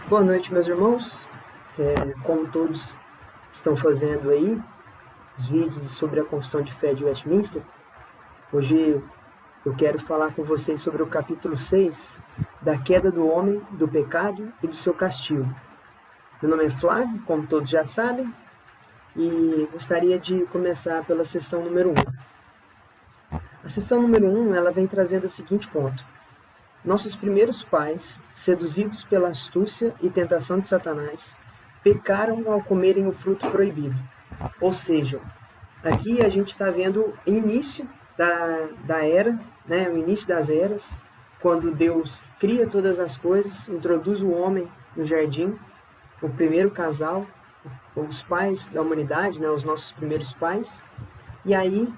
Boa noite, meus irmãos. Como todos estão fazendo aí, os vídeos sobre a Confissão de Fé de Westminster, hoje eu quero falar com vocês sobre o capítulo 6, da queda do homem, do pecado e do seu castigo. Meu nome é Flávio, como todos já sabem, e gostaria de começar pela sessão número 1. A sessão número 1, ela vem trazendo o seguinte ponto. Nossos primeiros pais, seduzidos pela astúcia e tentação de Satanás, pecaram ao comerem o fruto proibido. Ou seja, aqui a gente está vendo o início da era, né, o início das eras, quando Deus cria todas as coisas, introduz o homem no jardim, o primeiro casal, os pais da humanidade, né, os nossos primeiros pais, e aí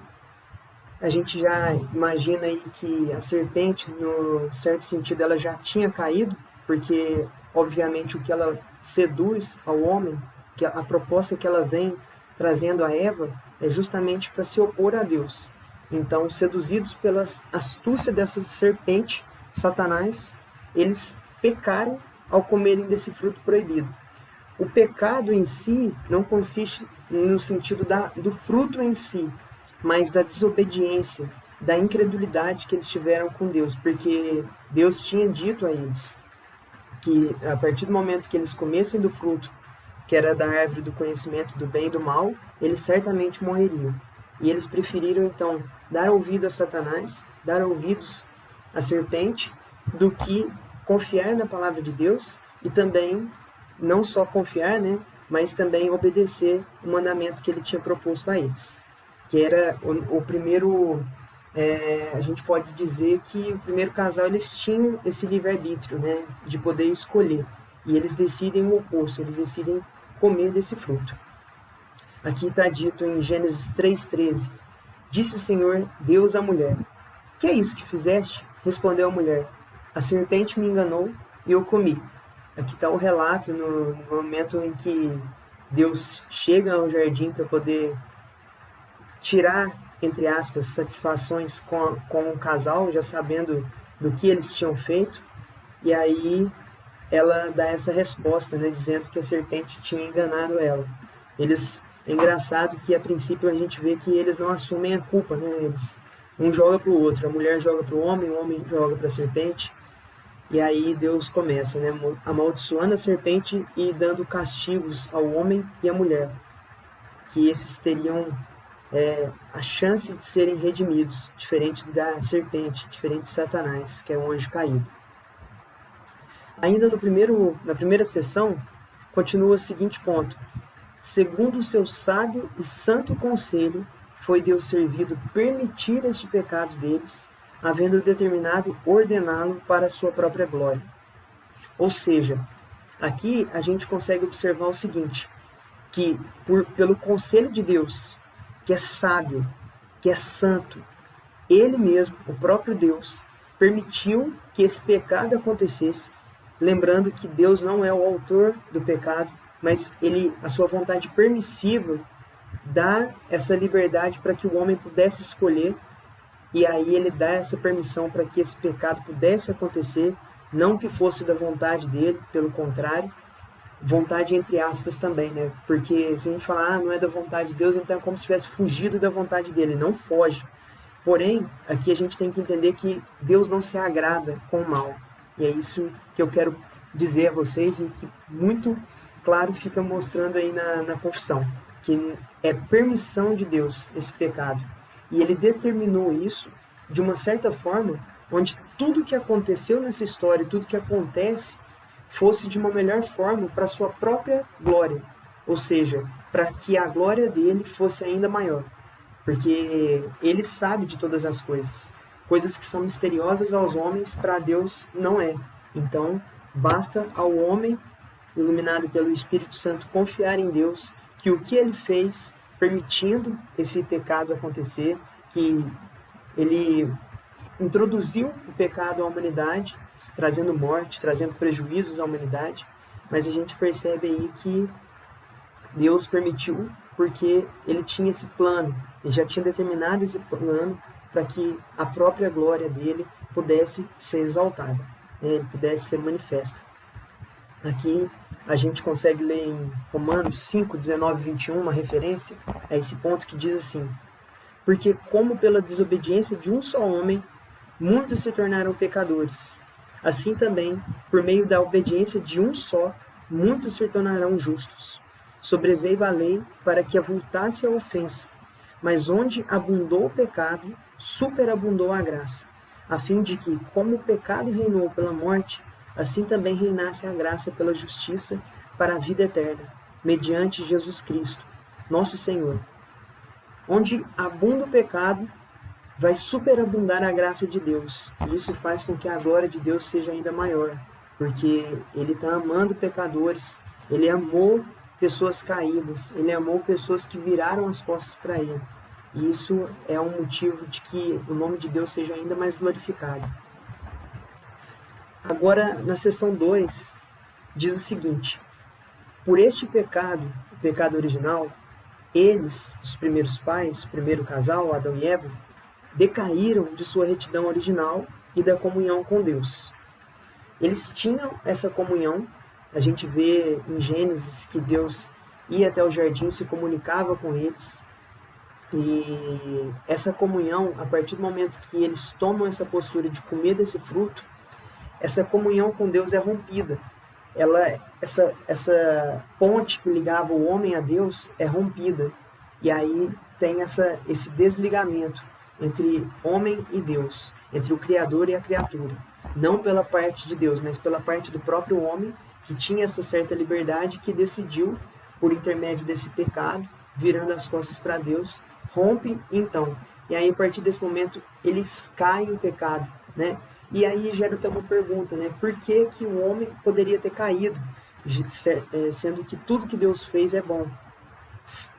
a gente já imagina aí que a serpente, no certo sentido, ela já tinha caído, porque, obviamente, o que ela seduz ao homem, que a proposta que ela vem trazendo a Eva, é justamente para se opor a Deus. Então, seduzidos pela astúcia dessa serpente, Satanás, eles pecaram ao comerem desse fruto proibido. O pecado em si não consiste no sentido do fruto em si, mas da desobediência, da incredulidade que eles tiveram com Deus, porque Deus tinha dito a eles que a partir do momento que eles comessem do fruto, que era da árvore do conhecimento do bem e do mal, eles certamente morreriam. E eles preferiram então dar ouvido a Satanás, dar ouvidos à serpente, do que confiar na palavra de Deus e também não só confiar, né, mas também obedecer o mandamento que ele tinha proposto a eles. Que era o primeiro, a gente pode dizer que o primeiro casal, eles tinham esse livre-arbítrio, né, de poder escolher, e eles decidem o oposto, eles decidem comer desse fruto. Aqui está dito em Gênesis 3,13, disse o Senhor Deus à mulher, que é isso que fizeste? Respondeu a mulher, a serpente me enganou e eu comi. Aqui está o relato no momento em que Deus chega ao jardim para poder tirar, entre aspas, satisfações com o casal, já sabendo do que eles tinham feito, e aí ela dá essa resposta, né, dizendo que a serpente tinha enganado ela. É engraçado que a princípio a gente vê que eles não assumem a culpa, né, um joga para o outro, a mulher joga para o homem joga para a serpente, e aí Deus começa, né, amaldiçoando a serpente e dando castigos ao homem e à mulher, que esses teriam a chance de serem redimidos, diferente da serpente, diferente de Satanás, que é um anjo caído. Ainda na primeira sessão, continua o seguinte ponto. Segundo o seu sábio e santo conselho, foi Deus servido permitir este pecado deles, havendo determinado ordená-lo para a sua própria glória. Ou seja, aqui a gente consegue observar o seguinte, que pelo conselho de Deus, que é sábio, que é santo, ele mesmo, o próprio Deus, permitiu que esse pecado acontecesse, lembrando que Deus não é o autor do pecado, mas a sua vontade permissiva dá essa liberdade para que o homem pudesse escolher, e aí ele dá essa permissão para que esse pecado pudesse acontecer, não que fosse da vontade dele, pelo contrário, vontade entre aspas também, né? Porque se a gente falar, não é da vontade de Deus, então é como se tivesse fugido da vontade dele, não foge. Porém, aqui a gente tem que entender que Deus não se agrada com o mal. E é isso que eu quero dizer a vocês e que muito claro fica mostrando aí na confissão, que é permissão de Deus esse pecado. E ele determinou isso de uma certa forma, onde tudo que aconteceu nessa história, tudo que acontece, fosse de uma melhor forma para a sua própria glória, ou seja, para que a glória dele fosse ainda maior, porque ele sabe de todas as coisas que são misteriosas aos homens, para Deus não é. Então, basta ao homem, iluminado pelo Espírito Santo, confiar em Deus, que o que ele fez, permitindo esse pecado acontecer, que ele introduziu o pecado à humanidade, trazendo morte, trazendo prejuízos à humanidade, mas a gente percebe aí que Deus permitiu porque ele tinha esse plano, ele já tinha determinado esse plano para que a própria glória dele pudesse ser exaltada, né? Ele pudesse ser manifesta. Aqui a gente consegue ler em Romanos 5, 19 e 21 uma referência a esse ponto que diz assim: porque como pela desobediência de um só homem, muitos se tornaram pecadores, assim também, por meio da obediência de um só, muitos se tornarão justos. Sobreveio a lei para que avultasse a ofensa, mas onde abundou o pecado, superabundou a graça, a fim de que, como o pecado reinou pela morte, assim também reinasse a graça pela justiça para a vida eterna, mediante Jesus Cristo, nosso Senhor. Onde abunda o pecado, vai superabundar a graça de Deus. E isso faz com que a glória de Deus seja ainda maior, porque Ele está amando pecadores, Ele amou pessoas caídas, Ele amou pessoas que viraram as costas para Ele. E isso é um motivo de que o nome de Deus seja ainda mais glorificado. Agora, na seção 2, diz o seguinte: por este pecado, o pecado original, eles, os primeiros pais, o primeiro casal, Adão e Eva, decaíram de sua retidão original e da comunhão com Deus. Eles tinham essa comunhão, a gente vê em Gênesis que Deus ia até o jardim e se comunicava com eles. E essa comunhão, a partir do momento que eles tomam essa postura de comer desse fruto, essa comunhão com Deus é rompida. Essa ponte que ligava o homem a Deus é rompida. E aí tem esse desligamento entre homem e Deus, entre o Criador e a criatura. Não pela parte de Deus, mas pela parte do próprio homem, que tinha essa certa liberdade, que decidiu, por intermédio desse pecado, virando as costas para Deus, rompe então. E aí, a partir desse momento, eles caem em pecado, né? E aí gera até uma pergunta, né? Por que que o homem poderia ter caído, sendo que tudo que Deus fez é bom?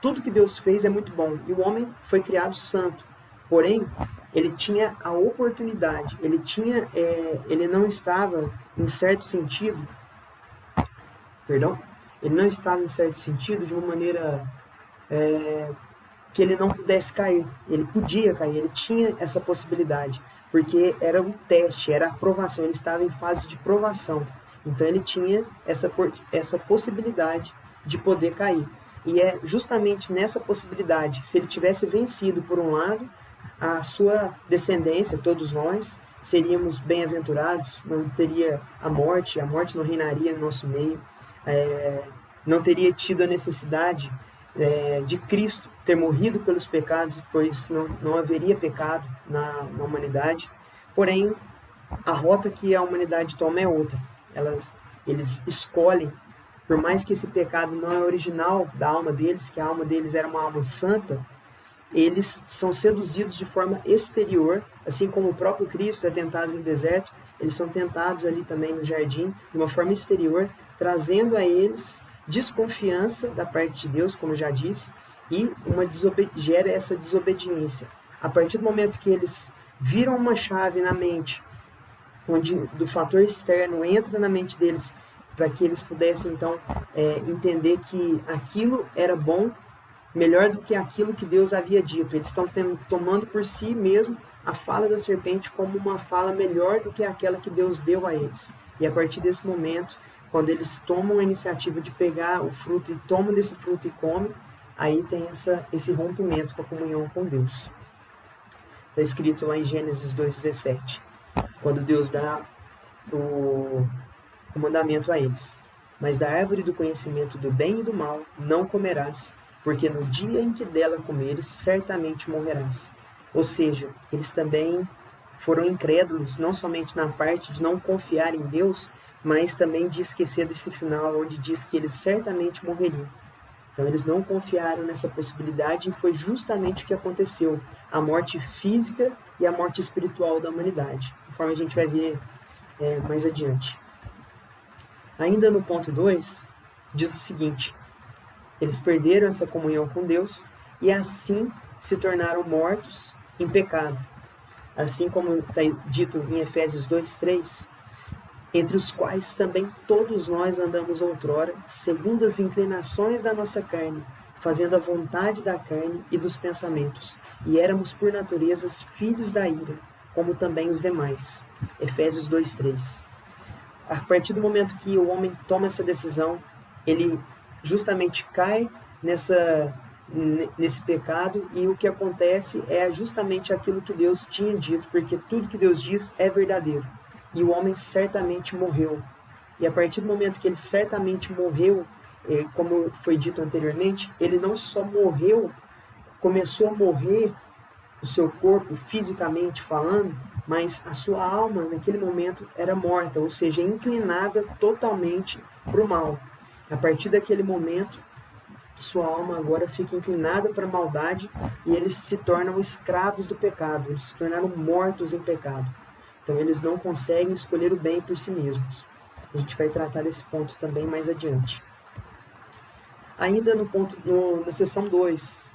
Tudo que Deus fez é muito bom. E o homem foi criado santo. Porém, ele tinha a oportunidade, ele não estava em certo sentido, ele não estava em certo sentido de uma maneira que ele não pudesse cair. Ele podia cair, ele tinha essa possibilidade, porque era o teste, era a provação, ele estava em fase de provação. Então ele tinha essa possibilidade de poder cair. E é justamente nessa possibilidade, se ele tivesse vencido por um lado, a sua descendência, todos nós, seríamos bem-aventurados, não teria a morte não reinaria no nosso meio, não teria tido a necessidade de Cristo ter morrido pelos pecados, pois não haveria pecado na humanidade. Porém, a rota que a humanidade toma é outra. Eles escolhem, por mais que esse pecado não é original da alma deles, que a alma deles era uma alma santa, eles são seduzidos de forma exterior, assim como o próprio Cristo é tentado no deserto, eles são tentados ali também no jardim, de uma forma exterior, trazendo a eles desconfiança da parte de Deus, como eu já disse, e gera essa desobediência. A partir do momento que eles viram uma chave na mente, onde do fator externo entra na mente deles, para que eles pudessem então entender que aquilo era bom, melhor do que aquilo que Deus havia dito. Eles estão tomando por si mesmo a fala da serpente como uma fala melhor do que aquela que Deus deu a eles. E a partir desse momento, quando eles tomam a iniciativa de pegar o fruto e tomam desse fruto e comem, aí tem esse rompimento com a comunhão com Deus. Está escrito lá em Gênesis 2,17, quando Deus dá o mandamento a eles: mas da árvore do conhecimento do bem e do mal não comerás, porque no dia em que dela comeres, certamente morrerás. Ou seja, eles também foram incrédulos, não somente na parte de não confiar em Deus, mas também de esquecer desse final, onde diz que eles certamente morreriam. Então eles não confiaram nessa possibilidade e foi justamente o que aconteceu, a morte física e a morte espiritual da humanidade, conforme a gente vai ver mais adiante. Ainda no ponto 2, diz o seguinte: eles perderam essa comunhão com Deus e assim se tornaram mortos em pecado. Assim como está dito em Efésios 2:3, entre os quais também todos nós andamos outrora, segundo as inclinações da nossa carne, fazendo a vontade da carne e dos pensamentos, e éramos por natureza filhos da ira, como também os demais. Efésios 2:3. A partir do momento que o homem toma essa decisão, ele justamente cai nesse pecado, e o que acontece é justamente aquilo que Deus tinha dito, porque tudo que Deus diz é verdadeiro. E o homem certamente morreu. E a partir do momento que ele certamente morreu, como foi dito anteriormente, ele não só morreu, começou a morrer o seu corpo fisicamente falando, mas a sua alma naquele momento era morta, ou seja, inclinada totalmente para o mal. A partir daquele momento, sua alma agora fica inclinada para a maldade e eles se tornam escravos do pecado, eles se tornaram mortos em pecado. Então eles não conseguem escolher o bem por si mesmos. A gente vai tratar desse ponto também mais adiante. Ainda na seção 2,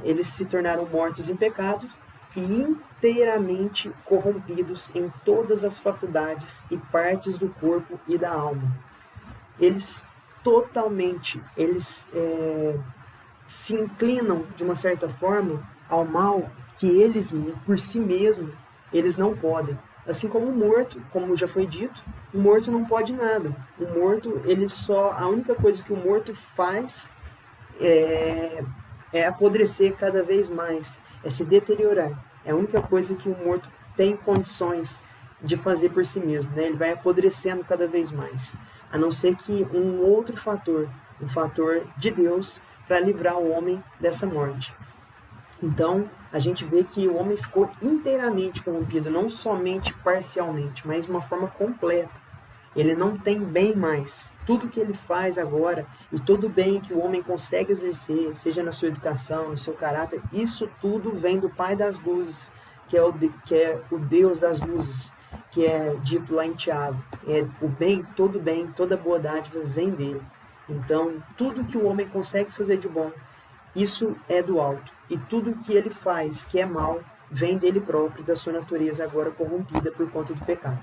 eles se tornaram mortos em pecado e inteiramente corrompidos em todas as faculdades e partes do corpo e da alma. Eles se inclinam, de uma certa forma, ao mal que eles, por si mesmos, eles não podem. Assim como o morto, como já foi dito, o morto não pode nada. O morto, a única coisa que o morto faz é apodrecer cada vez mais, é se deteriorar. É a única coisa que o morto tem condições de fazer por si mesmo, né? Ele vai apodrecendo cada vez mais, a não ser que um outro fator, um fator de Deus, para livrar o homem dessa morte. Então, a gente vê que o homem ficou inteiramente corrompido, não somente parcialmente, mas de uma forma completa. Ele não tem bem mais. Tudo que ele faz agora e todo o bem que o homem consegue exercer, seja na sua educação, no seu caráter, isso tudo vem do Pai das Luzes, que é o Deus das Luzes, que é dito lá em Tiago. Todo bem, toda boa dádiva vem dele. Então, tudo que o homem consegue fazer de bom, isso é do alto. E tudo que ele faz, que é mal, vem dele próprio, da sua natureza agora corrompida por conta do pecado.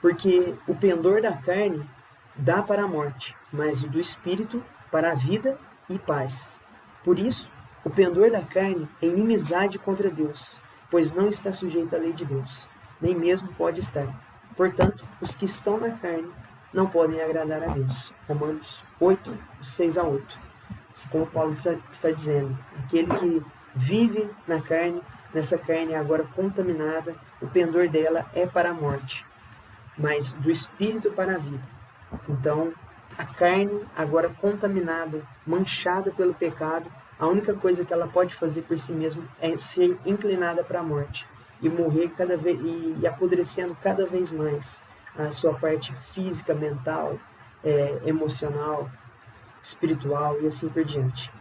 Porque o pendor da carne dá para a morte, mas o do espírito para a vida e paz. Por isso, o pendor da carne é inimizade contra Deus, pois não está sujeito à lei de Deus, nem mesmo pode estar. Portanto, os que estão na carne não podem agradar a Deus. Romanos 8, 6-8. Assim como Paulo está dizendo, aquele que vive na carne, nessa carne agora contaminada, o pendor dela é para a morte, mas do espírito para a vida. Então, a carne agora contaminada, manchada pelo pecado, a única coisa que ela pode fazer por si mesma é ser inclinada para a morte e morrer cada vez e apodrecendo cada vez mais a sua parte física, mental, emocional, espiritual e assim por diante.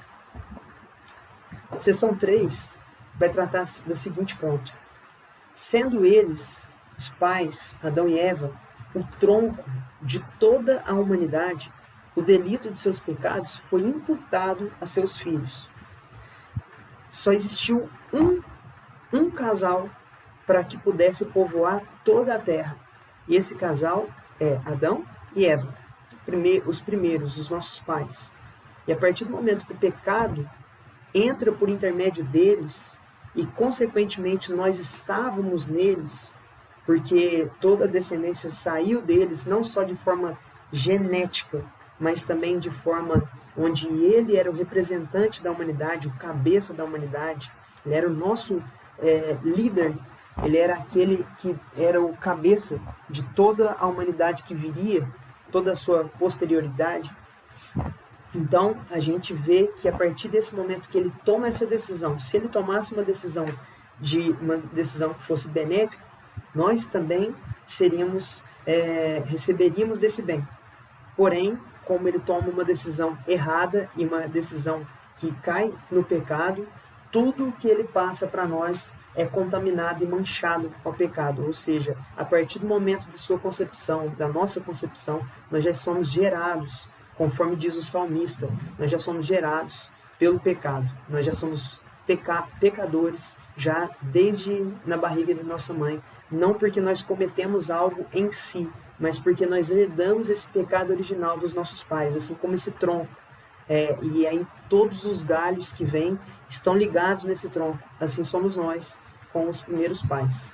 Seção 3 vai tratar do seguinte ponto: sendo eles, os pais, Adão e Eva, o tronco de toda a humanidade, o delito de seus pecados foi imputado a seus filhos. Só existiu um casal para que pudesse povoar toda a terra. E esse casal é Adão e Eva, os primeiros, os nossos pais. E a partir do momento que o pecado entra por intermédio deles, e consequentemente nós estávamos neles, porque toda a descendência saiu deles, não só de forma genética, mas também de forma onde ele era o representante da humanidade, o cabeça da humanidade, ele era o nosso líder, ele era aquele que era o cabeça de toda a humanidade que viria, toda a sua posterioridade. Então, a gente vê que a partir desse momento que ele toma essa decisão, se ele tomasse uma decisão que fosse benéfica, nós também receberíamos desse bem. Porém, como ele toma uma decisão errada e uma decisão que cai no pecado, tudo que ele passa para nós é contaminado e manchado ao pecado. Ou seja, a partir do momento de sua concepção, da nossa concepção, nós já somos gerados, conforme diz o salmista, nós já somos gerados pelo pecado. Nós já somos pecadores já desde na barriga de nossa mãe, não porque nós cometemos algo em si, mas porque nós herdamos esse pecado original dos nossos pais, assim como esse tronco. E aí todos os galhos que vêm estão ligados nesse tronco. Assim somos nós com os primeiros pais.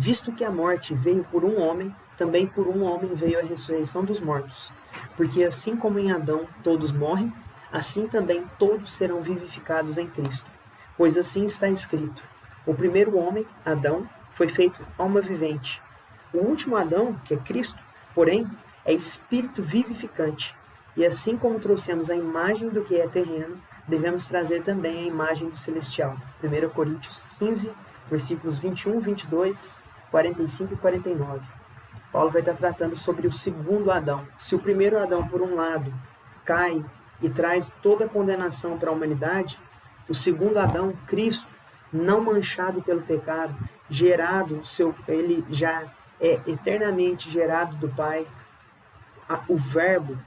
Visto que a morte veio por um homem, também por um homem veio a ressurreição dos mortos. Porque assim como em Adão todos morrem, assim também todos serão vivificados em Cristo. Pois assim está escrito: o primeiro homem, Adão, foi feito alma vivente. O último Adão, que é Cristo, porém, é espírito vivificante. E assim como trouxemos a imagem do que é terreno, devemos trazer também a imagem do celestial. 1 Coríntios 15, versículos 21, 22, 45 e 49. Paulo vai estar tratando sobre o segundo Adão. Se o primeiro Adão, por um lado, cai e traz toda a condenação para a humanidade, o segundo Adão, Cristo, não manchado pelo pecado, ele já é eternamente gerado do Pai, o Verbo,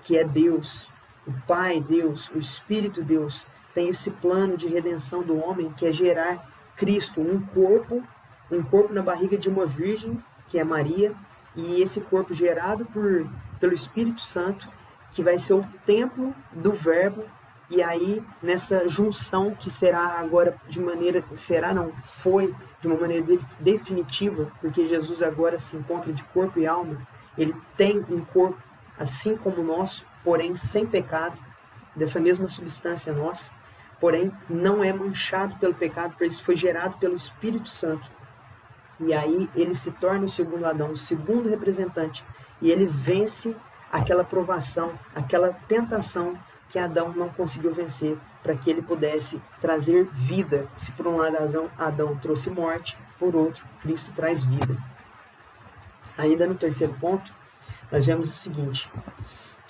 que é Deus, o Pai Deus, o Espírito Deus, tem esse plano de redenção do homem, que é gerar Cristo, um corpo na barriga de uma virgem, que é Maria, e esse corpo gerado pelo Espírito Santo, que vai ser o templo do Verbo, e aí nessa junção que será agora foi de uma maneira definitiva, porque Jesus agora se encontra de corpo e alma, ele tem um corpo assim como o nosso, porém sem pecado, dessa mesma substância nossa, porém não é manchado pelo pecado, porque isso foi gerado pelo Espírito Santo. E aí ele se torna o segundo Adão, o segundo representante, e ele vence aquela provação, aquela tentação que Adão não conseguiu vencer, para que ele pudesse trazer vida. Se por um lado Adão trouxe morte, por outro, Cristo traz vida. Ainda no terceiro ponto, nós vemos o seguinte,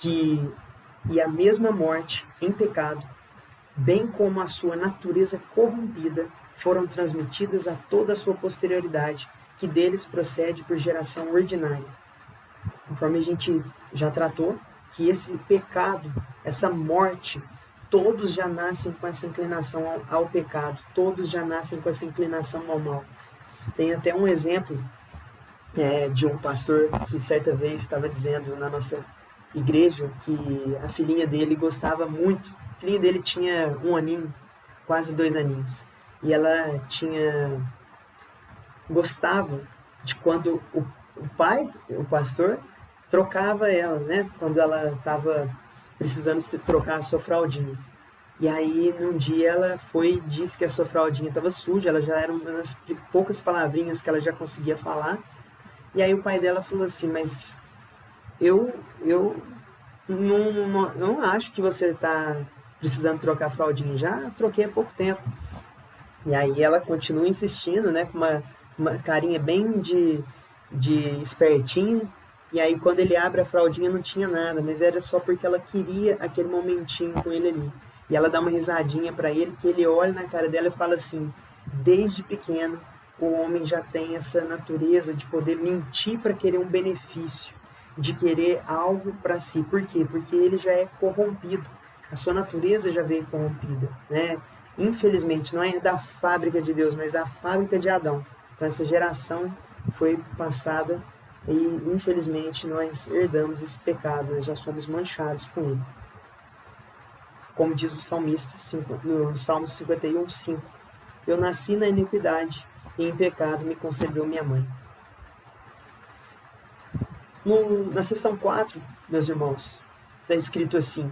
e a mesma morte em pecado, bem como a sua natureza corrompida, foram transmitidas a toda a sua posterioridade, que deles procede por geração ordinária. Conforme a gente já tratou, que esse pecado, essa morte, todos já nascem com essa inclinação ao pecado, todos já nascem com essa inclinação ao mal. Tem até um exemplo de um pastor que certa vez estava dizendo na nossa igreja que a filhinha dele gostava muito. A filhinha dele tinha 1 aninho, quase 2 aninhos. E ela gostava de quando o pai, o pastor, trocava ela, né? Quando ela estava precisando trocar a sua fraldinha. E aí, num dia, ela foi e disse que a sua fraldinha estava suja, ela já era umas poucas palavrinhas que ela já conseguia falar. E aí o pai dela falou assim, mas eu não acho que você está precisando trocar a fraldinha, já troquei há pouco tempo. E aí ela continua insistindo, né, com uma carinha bem de espertinha. E aí quando ele abre a fraldinha não tinha nada, mas era só porque ela queria aquele momentinho com ele ali. E ela dá uma risadinha para ele, que ele olha na cara dela e fala assim, desde pequeno o homem já tem essa natureza de poder mentir para querer um benefício, de querer algo para si. Por quê? Porque ele já é corrompido. A sua natureza já veio corrompida, né? Infelizmente, não é da fábrica de Deus, mas da fábrica de Adão. Então essa geração foi passada e infelizmente nós herdamos esse pecado, nós já somos manchados com ele. Como diz o salmista no Salmo 51, 5. Eu nasci na iniquidade e em pecado me concebeu minha mãe. Na seção 4, meus irmãos, está escrito assim,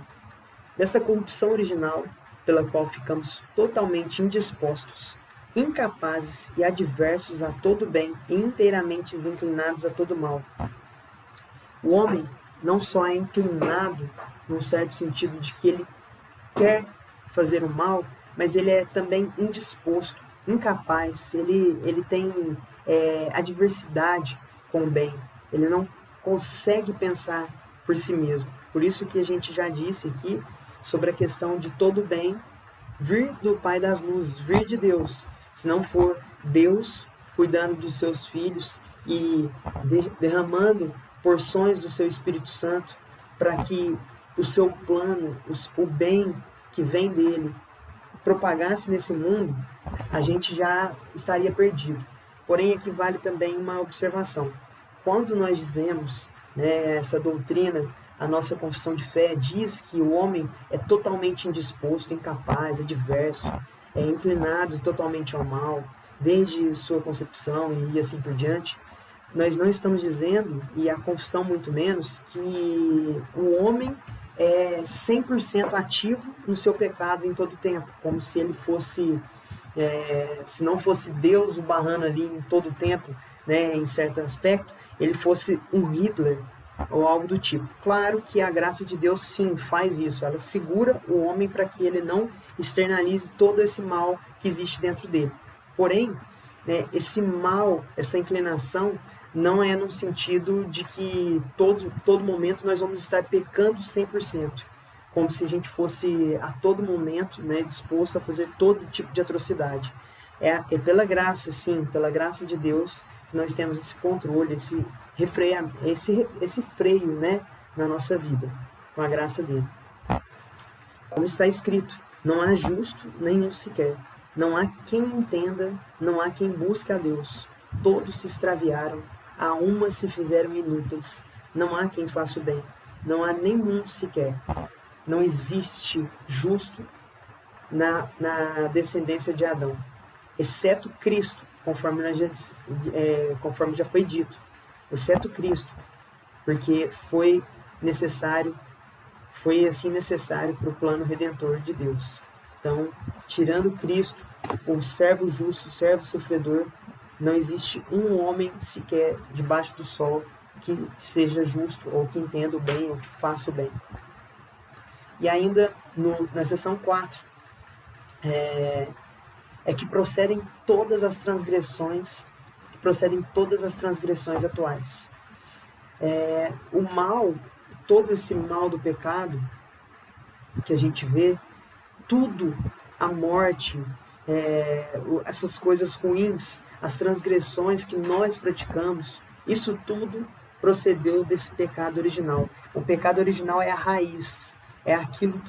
dessa corrupção original, pela qual ficamos totalmente indispostos, incapazes e adversos a todo bem e inteiramente inclinados a todo mal. O homem não só é inclinado, num certo sentido de que ele quer fazer o mal, mas ele é também indisposto, incapaz, ele tem adversidade com o bem, ele não consegue pensar por si mesmo. Por isso que a gente já disse aqui sobre a questão de todo bem vir do Pai das Luzes, vir de Deus. Se não for Deus cuidando dos seus filhos e derramando porções do seu Espírito Santo para que o seu plano, o bem que vem dele, propagasse nesse mundo, a gente já estaria perdido. Porém, aqui vale também uma observação. Quando nós dizemos, né, essa doutrina, a nossa confissão de fé diz que o homem é totalmente indisposto, incapaz, adverso, é inclinado totalmente ao mal, desde sua concepção e assim por diante, nós não estamos dizendo, e a confissão muito menos, que o homem é 100% ativo no seu pecado em todo o tempo, como se ele fosse, se não fosse Deus o barrando ali em todo o tempo, né, em certo aspecto, ele fosse um Hitler ou algo do tipo. Claro que a graça de Deus sim faz isso, ela segura o homem para que ele não externalize todo esse mal que existe dentro dele. Porém, né, esse mal, essa inclinação, não é no sentido de que todo momento nós vamos estar pecando 100%, como se a gente fosse a todo momento, né, disposto a fazer todo tipo de atrocidade. É pela graça, sim, pela graça de Deus, que nós temos esse controle, esse freio, né, na nossa vida, com a graça dele. Como está escrito, não há justo nenhum sequer, não há quem entenda, não há quem busque a Deus. Todos se extraviaram, a uma se fizeram inúteis. Não há quem faça o bem, não há nenhum sequer. Não existe justo na descendência de Adão, exceto Cristo, conforme já foi dito, exceto Cristo, porque foi assim necessário para o plano redentor de Deus. Então, tirando Cristo, o servo justo, o servo sofredor, não existe um homem sequer debaixo do sol que seja justo, ou que entenda o bem, ou que faça o bem. E ainda na seção 4, que procedem todas as transgressões atuais. O mal, todo esse mal do pecado que a gente vê, tudo, a morte, essas coisas ruins, as transgressões que nós praticamos, isso tudo procedeu desse pecado original. O pecado original é a raiz, é aquilo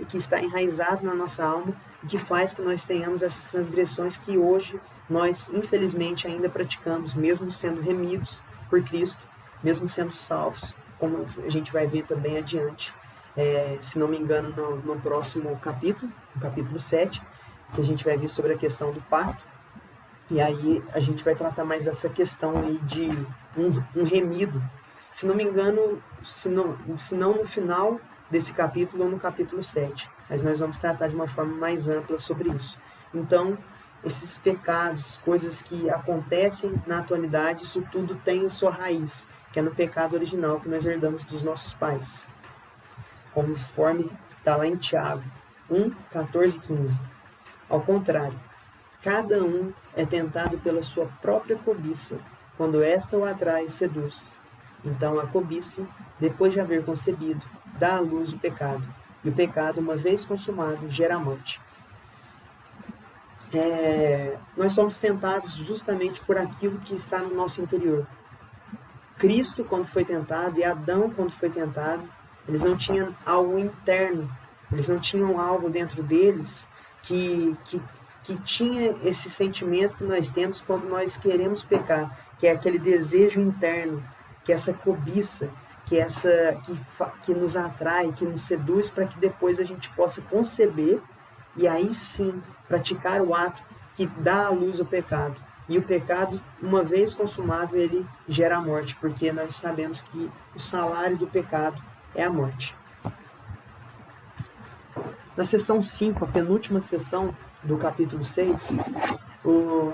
que está enraizado na nossa alma e que faz que nós tenhamos essas transgressões que hoje nós, infelizmente, ainda praticamos, mesmo sendo remidos por Cristo, mesmo sendo salvos, como a gente vai ver também adiante. Se não me engano, no próximo capítulo, no capítulo 7, que a gente vai ver sobre a questão do pacto, e aí a gente vai tratar mais dessa questão aí de um remido. Se não me engano, se não no final desse capítulo ou no capítulo 7, mas nós vamos tratar de uma forma mais ampla sobre isso. Então, esses pecados, coisas que acontecem na atualidade, isso tudo tem a sua raiz, que é no pecado original que nós herdamos dos nossos pais, conforme está lá em Tiago 1, 14 e 15. Ao contrário, cada um é tentado pela sua própria cobiça, quando esta o atrai e seduz. Então a cobiça, depois de haver concebido, dá à luz o pecado, e o pecado, uma vez consumado, gera a morte. Nós somos tentados justamente por aquilo que está no nosso interior. Cristo, quando foi tentado, e Adão, quando foi tentado, eles não tinham algo interno, eles não tinham algo dentro deles que tinha esse sentimento que nós temos quando nós queremos pecar, que é aquele desejo interno, que é essa cobiça, que nos atrai, que nos seduz para que depois a gente possa conceber e aí sim praticar o ato que dá à luz o pecado. E o pecado, uma vez consumado, ele gera a morte, porque nós sabemos que o salário do pecado é a morte. Na seção 5, a penúltima seção do capítulo 6,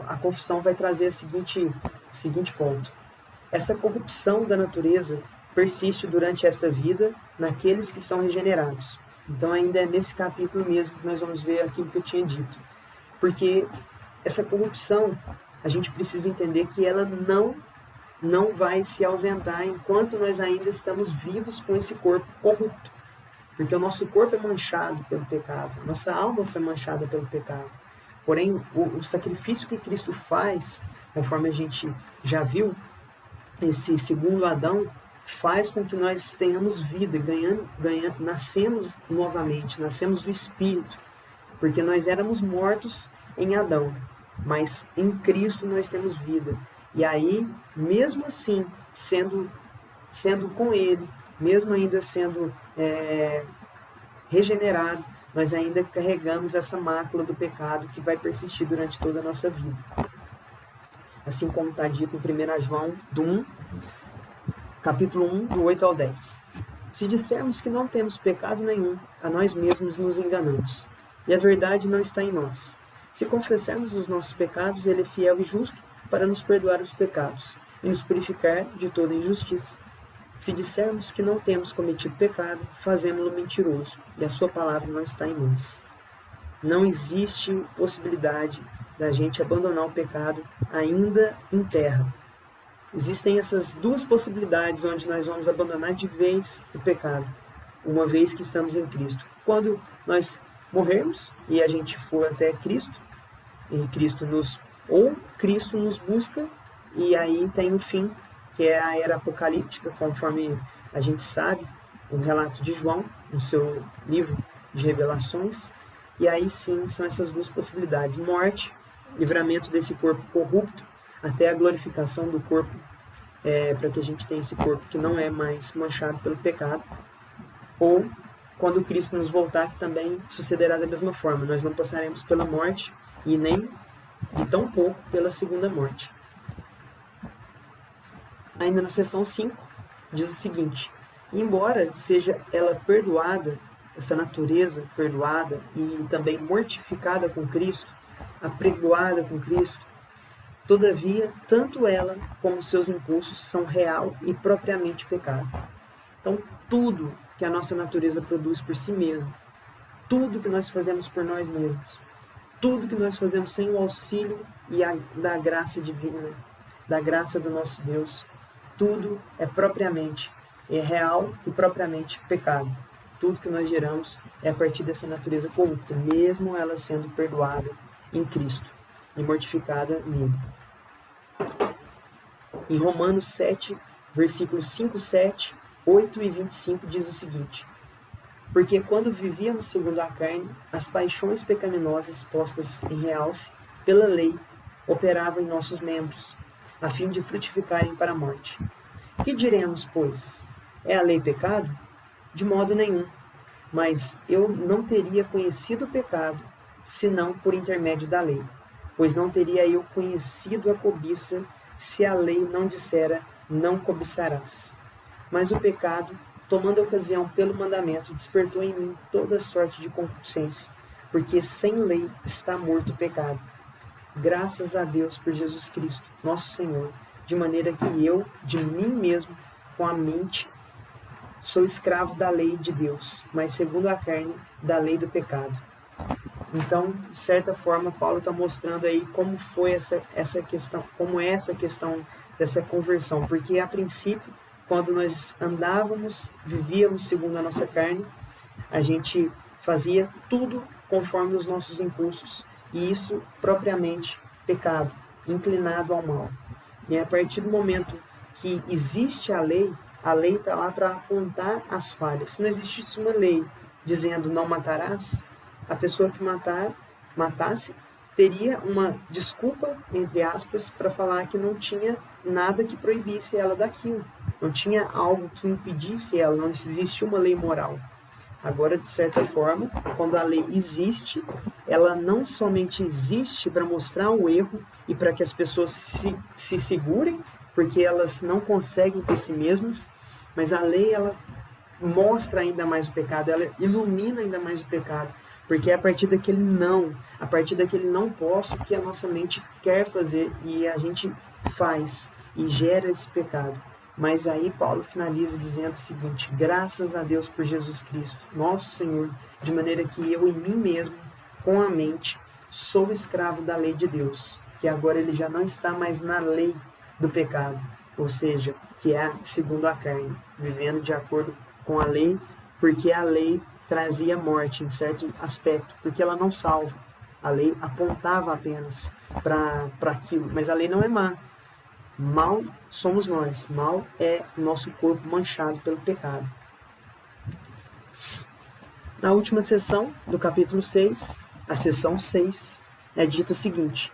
a confissão vai trazer o seguinte ponto. Essa corrupção da natureza persiste durante esta vida naqueles que são regenerados. Então ainda é nesse capítulo mesmo que nós vamos ver aquilo que eu tinha dito. Porque essa corrupção, a gente precisa entender que ela não vai se ausentar enquanto nós ainda estamos vivos com esse corpo corrupto. Porque o nosso corpo é manchado pelo pecado, nossa alma foi manchada pelo pecado. Porém, o sacrifício que Cristo faz, conforme a gente já viu, esse segundo Adão, faz com que nós tenhamos vida, nascemos novamente, nascemos do Espírito, porque nós éramos mortos em Adão, mas em Cristo nós temos vida. E aí, mesmo assim, sendo com Ele, mesmo ainda sendo regenerado, nós ainda carregamos essa mácula do pecado que vai persistir durante toda a nossa vida. assim como está dito em 1 João, capítulo 1, do 8 ao 10. Se dissermos que não temos pecado nenhum, a nós mesmos nos enganamos, e a verdade não está em nós. Se confessarmos os nossos pecados, ele é fiel e justo para nos perdoar os pecados e nos purificar de toda injustiça. Se dissermos que não temos cometido pecado, fazemo-lo mentiroso, e a sua palavra não está em nós. Não existe possibilidade da gente abandonar o pecado ainda em terra. Existem essas duas possibilidades onde nós vamos abandonar de vez o pecado, uma vez que estamos em Cristo. Quando nós morrermos e a gente for até Cristo, e Cristo nos busca, e aí tem o fim, que é a era apocalíptica, conforme a gente sabe, o relato de João, no seu livro de Revelações. E aí sim, são essas duas possibilidades: morte, livramento desse corpo corrupto, até a glorificação do corpo, para que a gente tenha esse corpo que não é mais manchado pelo pecado, ou quando Cristo nos voltar, que também sucederá da mesma forma. Nós não passaremos pela morte e tão pouco pela segunda morte. Ainda na seção 5, diz o seguinte: embora seja ela perdoada, essa natureza perdoada e também mortificada com Cristo, apregoada com Cristo, todavia, tanto ela como seus impulsos são real e propriamente pecado. Então, tudo que a nossa natureza produz por si mesma, tudo que nós fazemos por nós mesmos, tudo que nós fazemos sem o auxílio da graça divina, da graça do nosso Deus, tudo é real e propriamente pecado. Tudo que nós geramos é a partir dessa natureza corrupta, mesmo ela sendo perdoada em Cristo e mortificada nele. Em Romanos 7, versículos 5, 7, 8 e 25 diz o seguinte: porque quando vivíamos segundo a carne, as paixões pecaminosas postas em realce pela lei operavam em nossos membros, a fim de frutificarem para a morte. Que diremos, pois? É a lei pecado? De modo nenhum. Mas eu não teria conhecido o pecado, senão por intermédio da lei. Pois não teria eu conhecido a cobiça, se a lei não dissera, não cobiçarás. Mas o pecado, tomando ocasião pelo mandamento, despertou em mim toda sorte de concupiscência, porque sem lei está morto o pecado. Graças a Deus por Jesus Cristo, nosso Senhor, de maneira que eu, de mim mesmo, com a mente, sou escravo da lei de Deus, mas segundo a carne, da lei do pecado. Então, de certa forma, Paulo está mostrando aí como foi essa questão, como é essa questão dessa conversão, porque a princípio, quando nós vivíamos segundo a nossa carne, a gente fazia tudo conforme os nossos impulsos, e isso propriamente pecado, inclinado ao mal. E a partir do momento que existe a lei está lá para apontar as falhas. Se não existisse uma lei dizendo não matarás, a pessoa que matasse teria uma desculpa, entre aspas, para falar que não tinha nada que proibisse ela daquilo. Não tinha algo que impedisse ela, não existia uma lei moral. Agora, de certa forma, quando a lei existe, ela não somente existe para mostrar o erro e para que as pessoas se segurem, porque elas não conseguem por si mesmas, mas a lei, ela mostra ainda mais o pecado, ela ilumina ainda mais o pecado, porque é a partir daquele não posso, que a nossa mente quer fazer e a gente faz e gera esse pecado. Mas aí Paulo finaliza dizendo o seguinte: graças a Deus por Jesus Cristo, nosso Senhor, de maneira que eu em mim mesmo, com a mente, sou escravo da lei de Deus, que agora ele já não está mais na lei do pecado, ou seja, que é segundo a carne, vivendo de acordo com a lei, porque a lei trazia morte em certo aspecto, porque ela não salva. A lei apontava apenas para aquilo, mas a lei não é má. Mal somos nós, mal é nosso corpo manchado pelo pecado. Na última sessão do capítulo 6, a sessão 6, é dito o seguinte: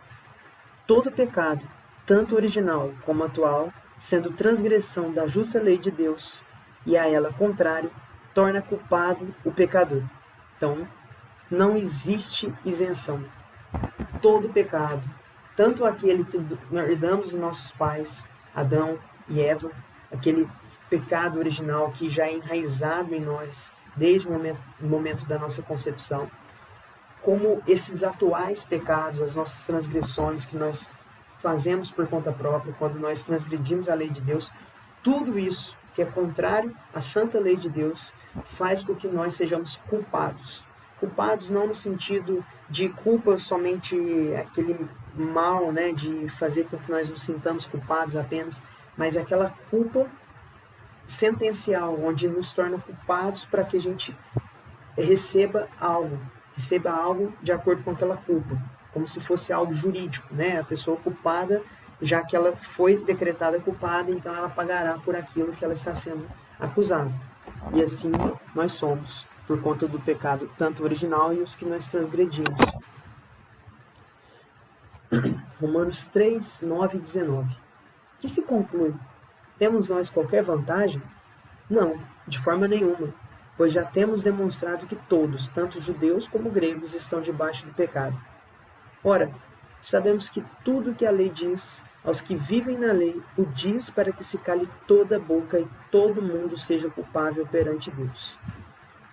todo pecado, tanto original como atual, sendo transgressão da justa lei de Deus, e a ela contrário, torna culpado o pecador. Então, não existe isenção. Todo pecado, tanto aquele que nós herdamos dos nossos pais, Adão e Eva, aquele pecado original que já é enraizado em nós desde o momento da nossa concepção, como esses atuais pecados, as nossas transgressões que nós fazemos por conta própria, quando nós transgredimos a lei de Deus, tudo isso que é contrário à santa lei de Deus faz com que nós sejamos culpados. Culpados não no sentido de culpa somente aquele mal, né, de fazer com que nós nos sintamos culpados apenas, mas aquela culpa sentencial, onde nos torna culpados para que a gente receba algo de acordo com aquela culpa, como se fosse algo jurídico, né? A pessoa culpada, já que ela foi decretada culpada, então ela pagará por aquilo que ela está sendo acusada. E assim nós somos, por conta do pecado, tanto original e os que nós transgredimos. Romanos 3, 9 e 19. Que se conclui? Temos nós qualquer vantagem? Não, de forma nenhuma, pois já temos demonstrado que todos, tanto judeus como gregos, estão debaixo do pecado. Ora, sabemos que tudo que a lei diz, aos que vivem na lei, o diz para que se cale toda a boca e todo mundo seja culpável perante Deus.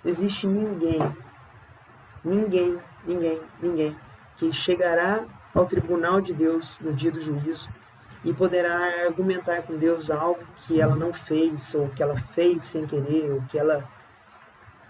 Não existe ninguém que chegará ao tribunal de Deus no dia do juízo e poderá argumentar com Deus algo que ela não fez, ou que ela fez sem querer, ou que ela,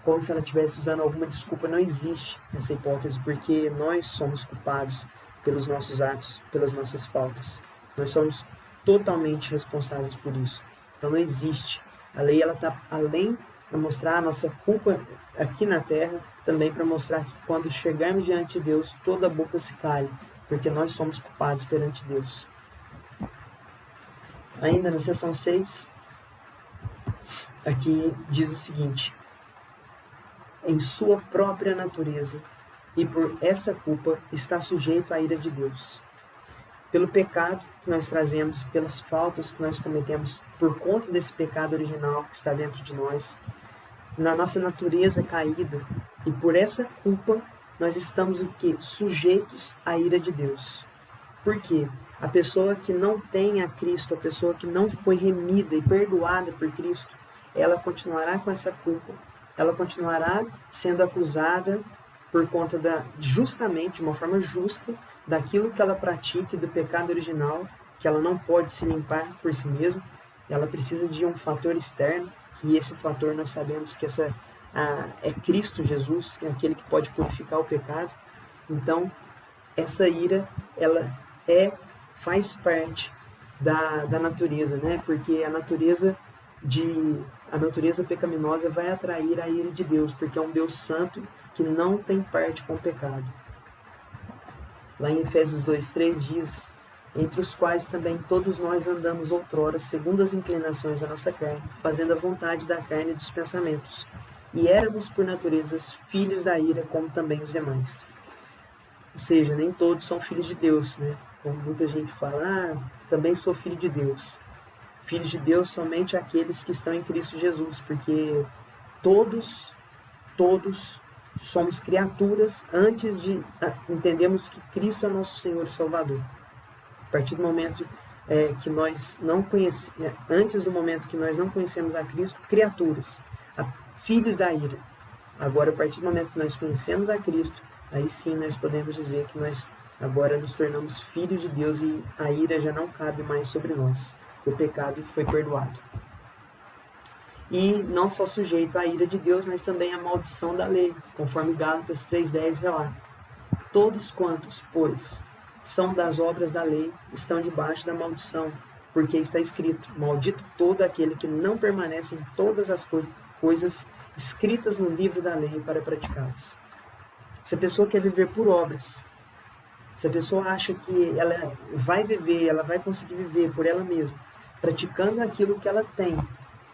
como se ela estivesse usando alguma desculpa. Não existe essa hipótese, porque nós somos culpados pelos nossos atos, pelas nossas faltas. Nós somos totalmente responsáveis por isso. Então não existe. A lei está além para mostrar a nossa culpa aqui na terra, também para mostrar que quando chegarmos diante de Deus, toda a boca se cale, porque nós somos culpados perante Deus. Ainda na seção 6, aqui diz o seguinte: em sua própria natureza, e por essa culpa está sujeito à ira de Deus. Pelo pecado que nós trazemos, pelas faltas que nós cometemos por conta desse pecado original que está dentro de nós, na nossa natureza caída, e por essa culpa nós estamos o quê? Sujeitos à ira de Deus. Por quê? A pessoa que não tem a Cristo, a pessoa que não foi remida e perdoada por Cristo, ela continuará com essa culpa, ela continuará sendo acusada por conta justamente, de uma forma justa, daquilo que ela pratica e do pecado original, que ela não pode se limpar por si mesma, ela precisa de um fator externo, e esse fator nós sabemos que é Cristo Jesus, é aquele que pode purificar o pecado. Então, essa ira, ela faz parte da natureza, né? Porque a natureza pecaminosa vai atrair a ira de Deus, porque é um Deus santo que não tem parte com o pecado. Lá em Efésios 2:3 diz: entre os quais também todos nós andamos outrora, segundo as inclinações da nossa carne, fazendo a vontade da carne e dos pensamentos, e éramos por naturezas filhos da ira, como também os demais. Ou seja, nem todos são filhos de Deus, né? Como muita gente fala, também sou filho de Deus. Filhos de Deus somente aqueles que estão em Cristo Jesus, porque todos somos criaturas antes de entendermos que Cristo é nosso Senhor e Salvador. A partir do momento que nós não conhecemos, antes do momento que nós não conhecemos a Cristo, criaturas, filhos da ira. Agora, a partir do momento que nós conhecemos a Cristo, aí sim nós podemos dizer que nós agora nos tornamos filhos de Deus e a ira já não cabe mais sobre nós, porque o pecado foi perdoado. E não só sujeito à ira de Deus, mas também à maldição da lei, conforme Gálatas 3:10 relata. Todos quantos, pois, são das obras da lei, estão debaixo da maldição, porque está escrito: maldito todo aquele que não permanece em todas as coisas escritas no livro da lei para praticá-las. Se a pessoa quer viver por obras, se a pessoa acha que ela vai viver, ela vai conseguir viver por ela mesma, praticando aquilo que ela tem,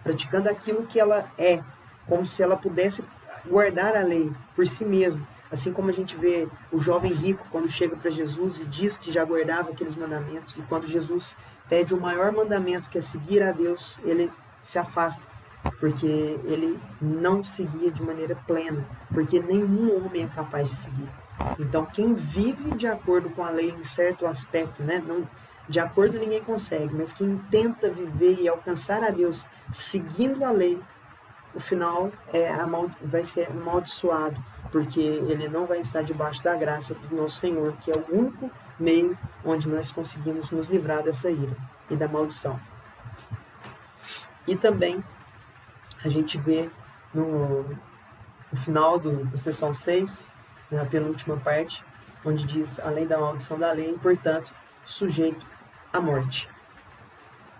praticando aquilo que ela é, como se ela pudesse guardar a lei por si mesma, assim como a gente vê o jovem rico quando chega para Jesus e diz que já guardava aqueles mandamentos, e quando Jesus pede o maior mandamento, que é seguir a Deus, ele se afasta, porque ele não seguia de maneira plena, porque nenhum homem é capaz de seguir. Então, quem vive de acordo com a lei em certo aspecto, né? Não, de acordo ninguém consegue, mas quem tenta viver e alcançar a Deus seguindo a lei, o final vai ser amaldiçoado, porque ele não vai estar debaixo da graça do nosso Senhor, que é o único meio onde nós conseguimos nos livrar dessa ira e da maldição. E também a gente vê no final da seção 6, na penúltima parte, onde diz, além da maldição da lei, portanto, sujeito à morte.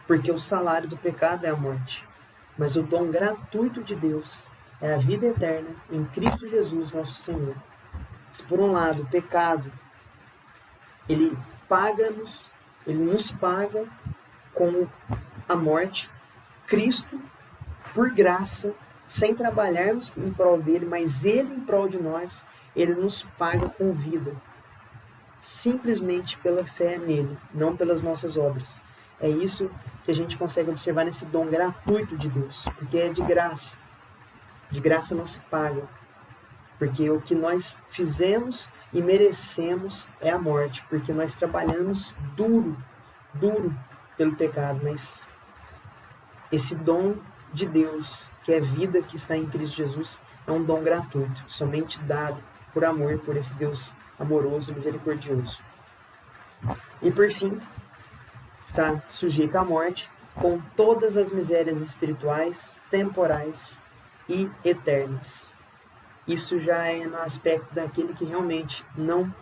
Porque o salário do pecado é a morte, mas o dom gratuito de Deus é a vida eterna em Cristo Jesus, nosso Senhor. Se por um lado o pecado, ele nos paga com a morte, Cristo, por graça, sem trabalharmos em prol dele, mas ele em prol de nós, ele nos paga com vida. Simplesmente pela fé nele, não pelas nossas obras. É isso que a gente consegue observar nesse dom gratuito de Deus, porque é de graça. De graça não se paga. Porque o que nós fizemos e merecemos é a morte, porque nós trabalhamos duro pelo pecado, mas esse dom de Deus, que é vida que está em Cristo Jesus, é um dom gratuito, somente dado por amor, por esse Deus amoroso e misericordioso. E por fim, está sujeito à morte com todas as misérias espirituais, temporais e eternas. Isso já é no aspecto daquele que realmente não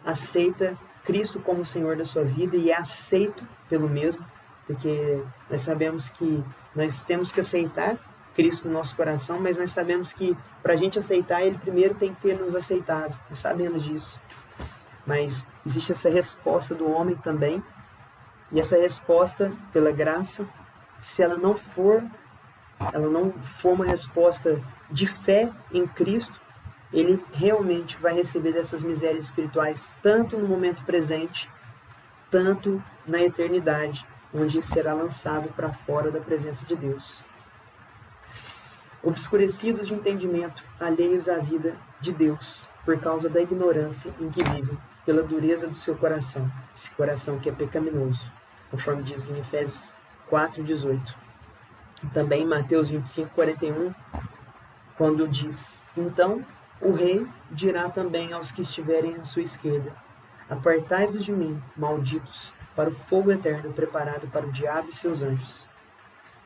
aceita Cristo como Senhor da sua vida e é aceito pelo mesmo, porque nós sabemos que nós temos que aceitar Cristo no nosso coração, mas nós sabemos que para a gente aceitar, Ele primeiro tem que ter nos aceitado. Nós sabemos disso. Mas existe essa resposta do homem também, e essa resposta, pela graça, se ela não for uma resposta de fé em Cristo, ele realmente vai receber dessas misérias espirituais, tanto no momento presente, tanto na eternidade, onde será lançado para fora da presença de Deus. Obscurecidos de entendimento, alheios à vida de Deus, por causa da ignorância em que vivem, pela dureza do seu coração, esse coração que é pecaminoso, conforme diz em Efésios 4:18. E também em Mateus 25:41, quando diz, então o rei dirá também aos que estiverem à sua esquerda, apartai-vos de mim, malditos, para o fogo eterno preparado para o diabo e seus anjos.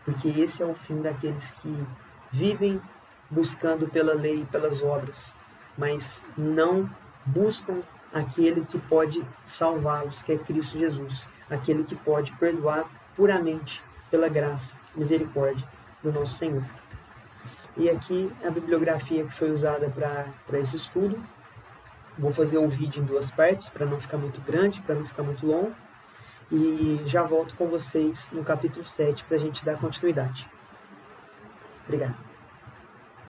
Porque esse é o fim daqueles que vivem buscando pela lei e pelas obras, mas não buscam aquele que pode salvá-los, que é Cristo Jesus, aquele que pode perdoar puramente pela graça, misericórdia do nosso Senhor. E aqui a bibliografia que foi usada para esse estudo. Vou fazer um vídeo em 2 partes, para não ficar muito grande, para não ficar muito longo. E já volto com vocês no capítulo 7 para a gente dar continuidade. Obrigado.